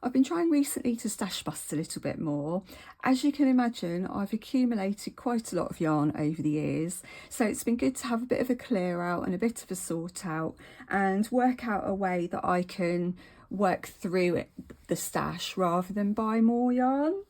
I've been trying recently to stash bust a little bit more. As you can imagine, I've accumulated quite a lot of yarn over the years, so it's been good to have a bit of a clear out and a bit of a sort out and work out a way that I can work through the stash rather than buy more yarn.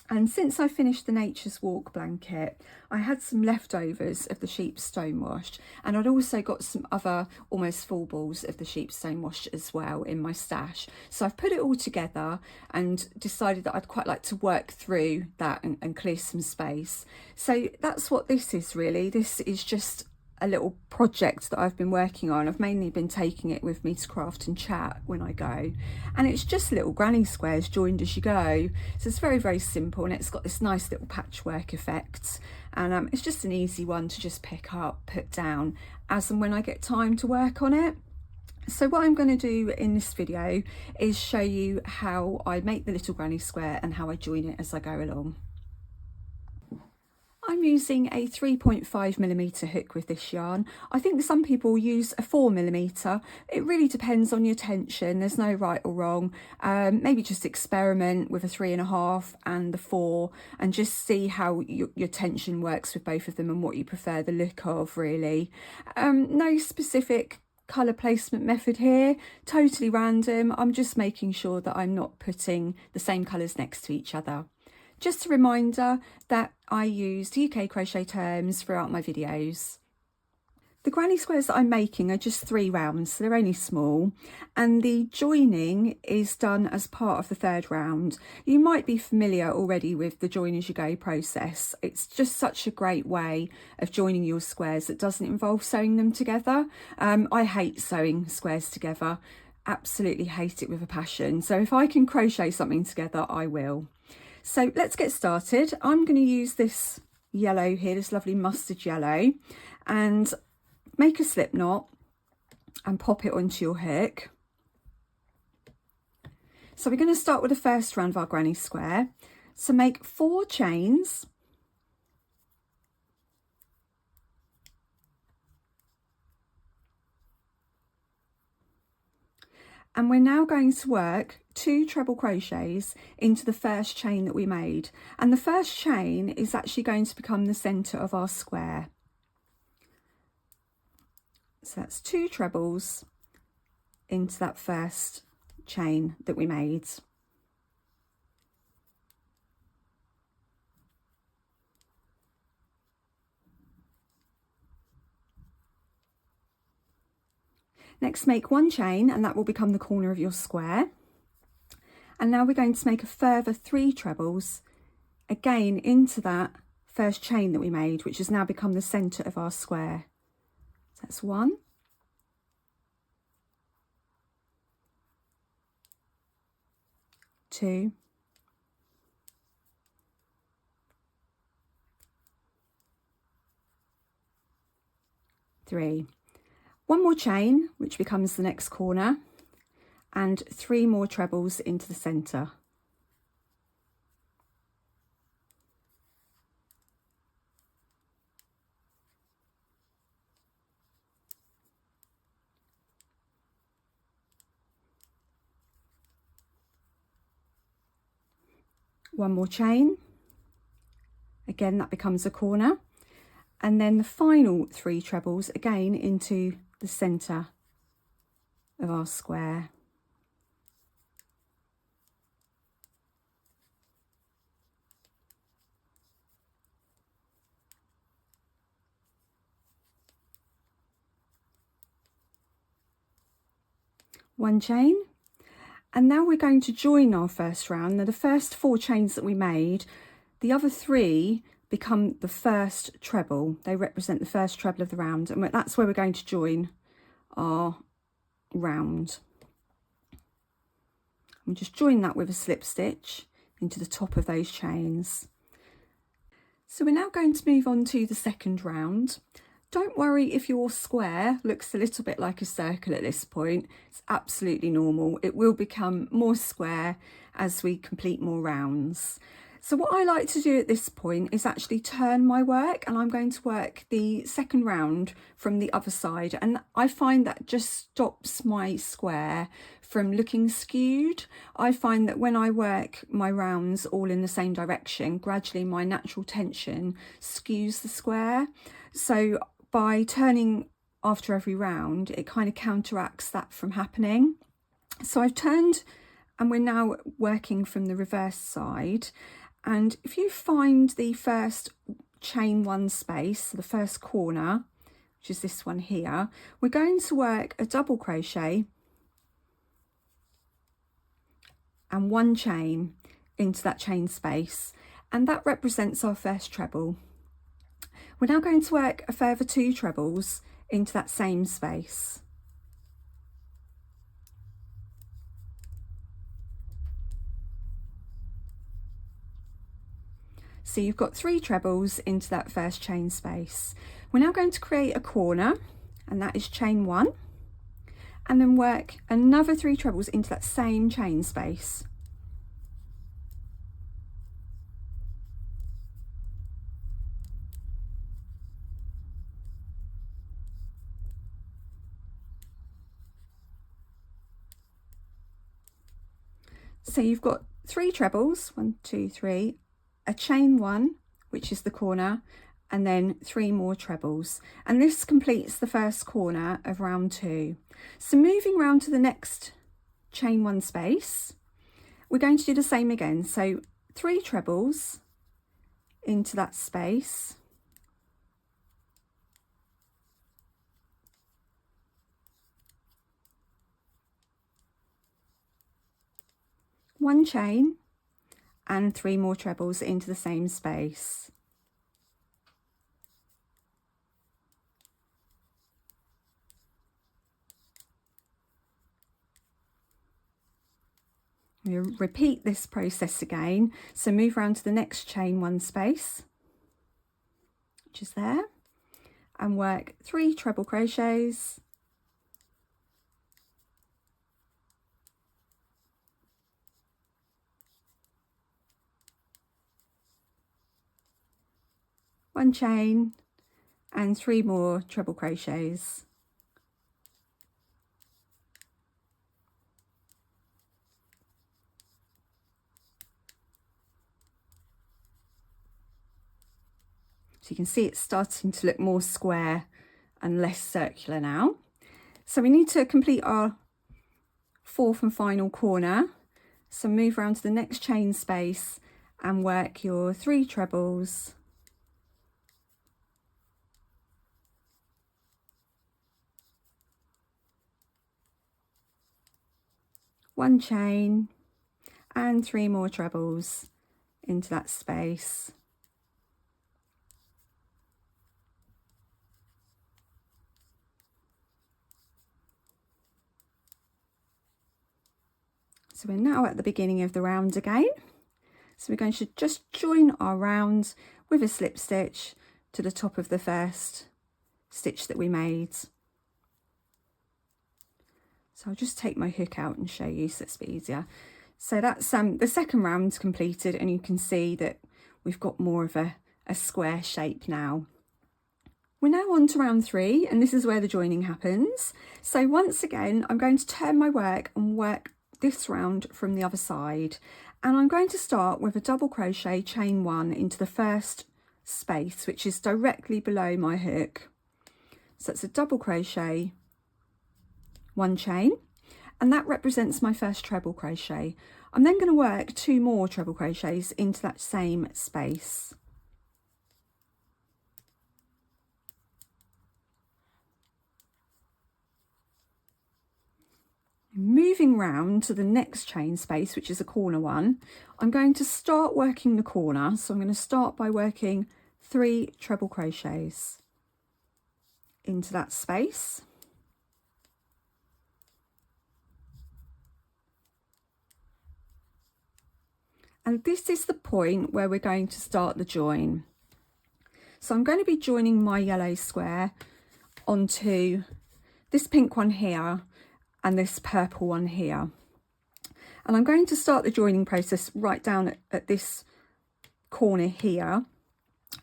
And since I finished the Nature's Walk blanket, I had some leftovers of the sheep's stone wash, and I'd also got some other almost full balls of the sheep's stone wash as well in my stash. So I've put it all together and decided that I'd quite like to work through that and clear some space. So that's what this is really. This is just a little project that I've been working on. I've mainly been taking it with me to craft and chat when I go, and it's just little granny squares joined as you go, so it's very, very simple, and it's got this nice little patchwork effect, and it's just an easy one to just pick up, put down as and when I get time to work on it. So what I'm going to do in this video is show you how I make the little granny square and how I join it as I go along. I'm using a 3.5mm hook with this yarn. I think some people use a 4mm. It really depends on your tension. There's no right or wrong. Maybe just experiment with a 3.5 and the 4 and just see how your tension works with both of them and what you prefer the look of, really. No specific colour placement method here, totally random. I'm just making sure that I'm not putting the same colours next to each other. Just a reminder that I used UK crochet terms throughout my videos. The granny squares that I'm making are just 3 rounds, so they're only small, and the joining is done as part of the 3rd round. You might be familiar already with the join as you go process. It's just such a great way of joining your squares that doesn't involve sewing them together. I hate sewing squares together, absolutely hate it with a passion. So if I can crochet something together, I will. So let's get started. I'm going to use this yellow here, this lovely mustard yellow, and make a slip knot and pop it onto your hook. So we're going to start with the first round of our granny square. So make 4 chains. And we're now going to work 2 treble crochets into the first chain that we made. And the first chain is actually going to become the centre of our square. So that's 2 trebles into that first chain that we made. Next, make 1 chain, and that will become the corner of your square. And now we're going to make a further 3 trebles again into that first chain that we made, which has now become the centre of our square. So that's 1, 2, 3. 1 more chain, which becomes the next corner, and 3 more trebles into the centre. One more chain, again that becomes a corner, and then the final 3 trebles again into the centre of our square. One chain, and now we're going to join our first round. Now the first 4 chains that we made, the other 3 become the first treble. They represent the first treble of the round, and that's where we're going to join our round. And just join that with a slip stitch into the top of those chains. So we're now going to move on to the second round. Don't worry if your square looks a little bit like a circle at this point. It's absolutely normal. It will become more square as we complete more rounds. So what I like to do at this point is actually turn my work, and I'm going to work the second round from the other side, and I find that just stops my square from looking skewed. I find that when I work my rounds all in the same direction, gradually my natural tension skews the square. So by turning after every round, it kind of counteracts that from happening. So I've turned, and we're now working from the reverse side. And if you find the first chain one space, the first corner, which is this one here, we're going to work a double crochet and one chain into that chain space, and that represents our first treble. We're now going to work a further 2 trebles into that same space. So you've got 3 trebles into that first chain space. We're now going to create a corner, and that is chain 1, and then work another 3 trebles into that same chain space. So you've got 3 trebles, 1, 2, 3, a chain 1, which is the corner, and then 3 more trebles, and this completes the first corner of round 2. So moving round to the next chain 1 space, we're going to do the same again. So 3 trebles into that space, one chain, and 3 more trebles into the same space. We'll repeat this process again. So move around to the next chain 1 space, which is there, and work 3 treble crochets, one chain, and 3 more treble crochets. So you can see it's starting to look more square and less circular now. So we need to complete our 4th and final corner. So move around to the next chain space and work your 3 trebles, one chain, and 3 more trebles into that space. So we're now at the beginning of the round again. So we're going to just join our round with a slip stitch to the top of the first stitch that we made. So I'll just take my hook out and show you so it's a bit easier. So that's the second round completed, and you can see that we've got more of a square shape now. We're now on to round 3, and this is where the joining happens. So once again, I'm going to turn my work and work this round from the other side, and I'm going to start with a double crochet chain 1 into the first space, which is directly below my hook. So it's a double crochet, 1 chain, and that represents my first treble crochet. I'm then going to work 2 more treble crochets into that same space. Moving round to the next chain space, which is a corner one, I'm going to start working the corner. So I'm going to start by working 3 treble crochets into that space. And this is the point where we're going to start the join. So I'm going to be joining my yellow square onto this pink one here and this purple one here. And I'm going to start the joining process right down at this corner here.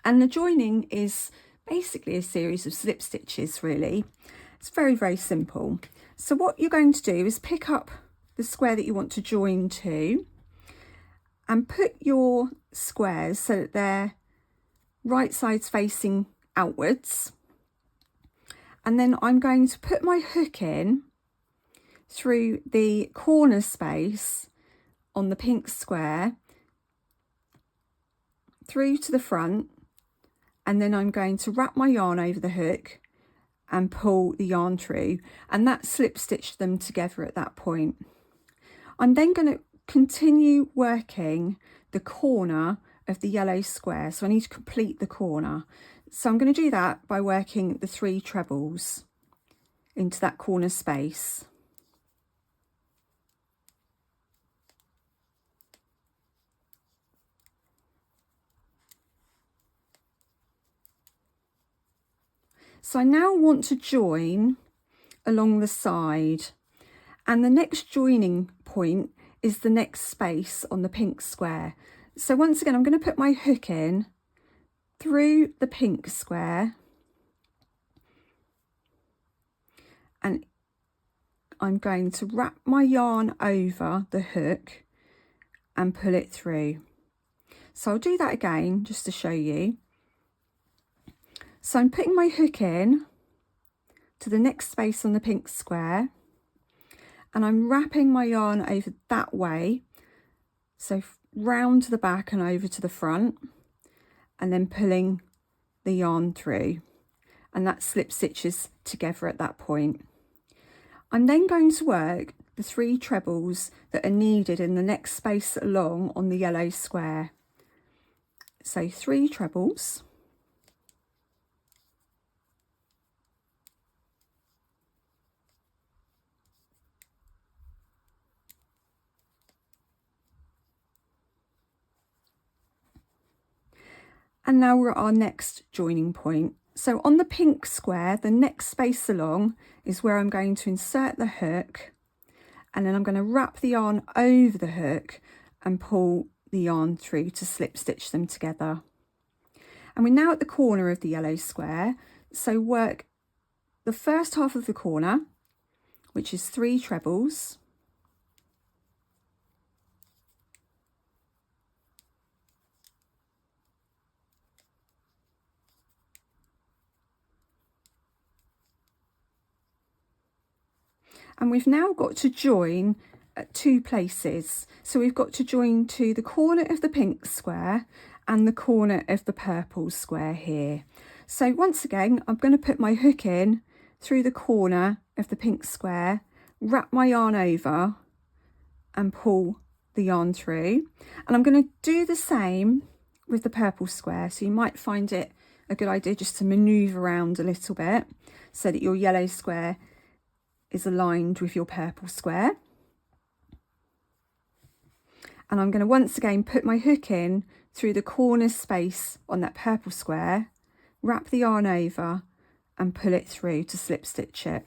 And the joining is basically a series of slip stitches, really. It's very, very simple. So what you're going to do is pick up the square that you want to join to and put your squares so that they're right sides facing outwards. And then I'm going to put my hook in through the corner space on the pink square through to the front, and then I'm going to wrap my yarn over the hook and pull the yarn through, and that slip stitch them together at that point. I'm then going to continue working the corner of the yellow square, so I need to complete the corner. So I'm going to do that by working the 3 trebles into that corner space. So I now want to join along the side, and the next joining point is the next space on the pink square. So once again, I'm going to put my hook in through the pink square, and I'm going to wrap my yarn over the hook and pull it through. So I'll do that again just to show you. So I'm putting my hook in to the next space on the pink square, and I'm wrapping my yarn over that way, so round to the back and over to the front, and then pulling the yarn through, and that slip stitches together at that point. I'm then going to work the 3 trebles that are needed in the next space along on the yellow square. So 3 trebles. And now we're at our next joining point. So on the pink square, the next space along is where I'm going to insert the hook, and then I'm going to wrap the yarn over the hook and pull the yarn through to slip stitch them together. And we're now at the corner of the yellow square, so work the first half of the corner, which is 3 trebles. And we've now got to join at 2 places. So we've got to join to the corner of the pink square and the corner of the purple square here. So once again, I'm going to put my hook in through the corner of the pink square, wrap my yarn over and pull the yarn through. And I'm going to do the same with the purple square. So you might find it a good idea just to maneuver around a little bit so that your yellow square is aligned with your purple square. And I'm going to once again put my hook in through the corner space on that purple square, wrap the yarn over and pull it through to slip stitch it.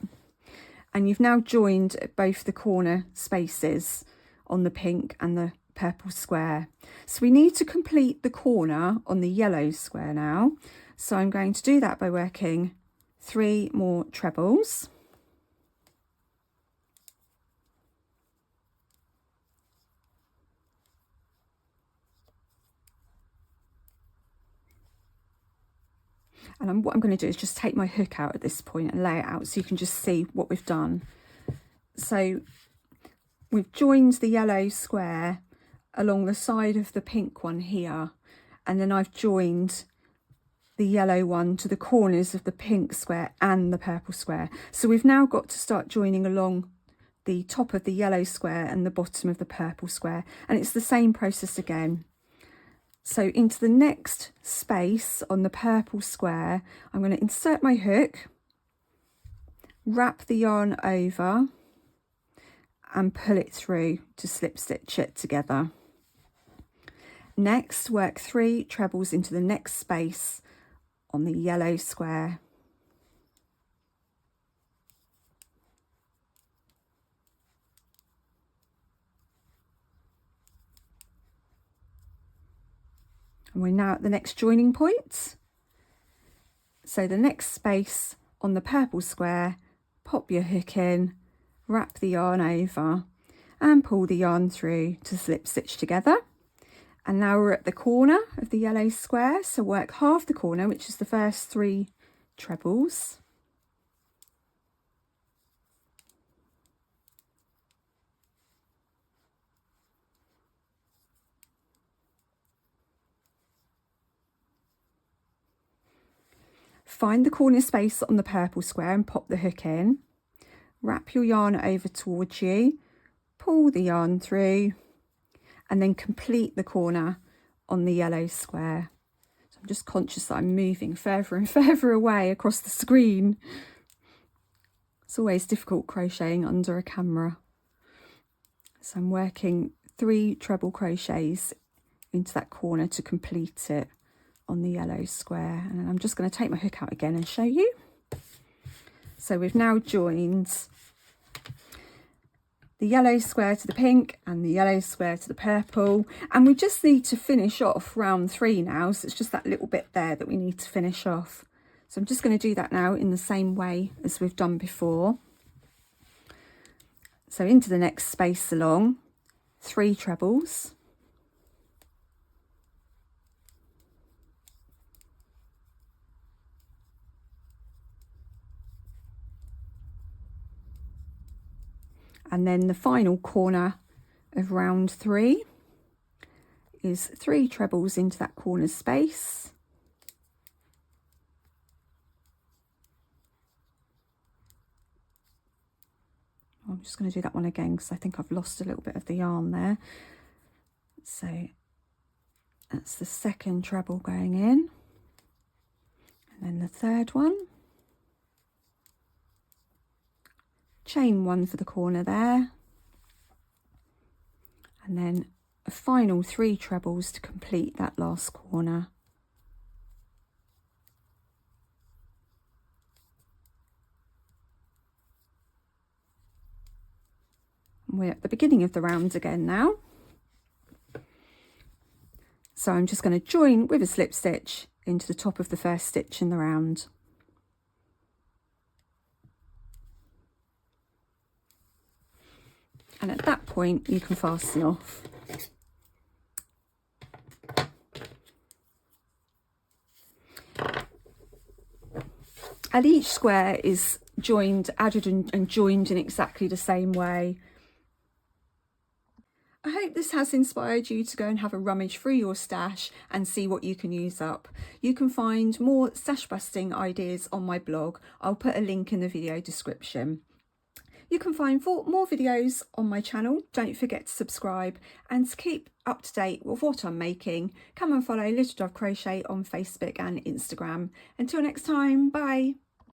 And you've now joined at both the corner spaces on the pink and the purple square. So we need to complete the corner on the yellow square now. So I'm going to do that by working 3 more trebles. And what I'm going to do is just take my hook out at this point and lay it out so you can just see what we've done. So we've joined the yellow square along the side of the pink one here, and then I've joined the yellow one to the corners of the pink square and the purple square. So we've now got to start joining along the top of the yellow square and the bottom of the purple square, and it's the same process again. So into the next space on the purple square, I'm going to insert my hook, wrap the yarn over and pull it through to slip stitch it together. Next, work 3 trebles into the next space on the yellow square. And we're now at the next joining point. So the next space on the purple square, pop your hook in, wrap the yarn over and pull the yarn through to slip stitch together. And now we're at the corner of the yellow square, so work half the corner, which is the first 3 trebles. Find the corner space on the purple square and pop the hook in. Wrap your yarn over towards you, pull the yarn through, and then complete the corner on the yellow square. So I'm just conscious that I'm moving further and further away across the screen. It's always difficult crocheting under a camera. So I'm working 3 treble crochets into that corner to complete it on the yellow square. And then I'm just going to take my hook out again and show you. So we've now joined the yellow square to the pink and the yellow square to the purple, and we just need to finish off round 3 now, so it's just that little bit there that we need to finish off. So I'm just going to do that now in the same way as we've done before. So into the next space along, 3 trebles, and then the final corner of round 3 is 3 trebles into that corner space. I'm just going to do that one again because I think I've lost a little bit of the yarn there. So that's the second treble going in, and then the third one. Chain 1 for the corner there, and then a final 3 trebles to complete that last corner. And we're at the beginning of the round again now. So I'm just going to join with a slip stitch into the top of the first stitch in the round. And at that point you can fasten off. And each square is added and joined in exactly the same way. I hope this has inspired you to go and have a rummage through your stash and see what you can use up. You can find more stash busting ideas on my blog. I'll put a link in the video description. You can find more videos on my channel. Don't forget to subscribe, and to keep up to date with what I'm making, come and follow Little Dove Crochet on Facebook and Instagram. Until next time, bye.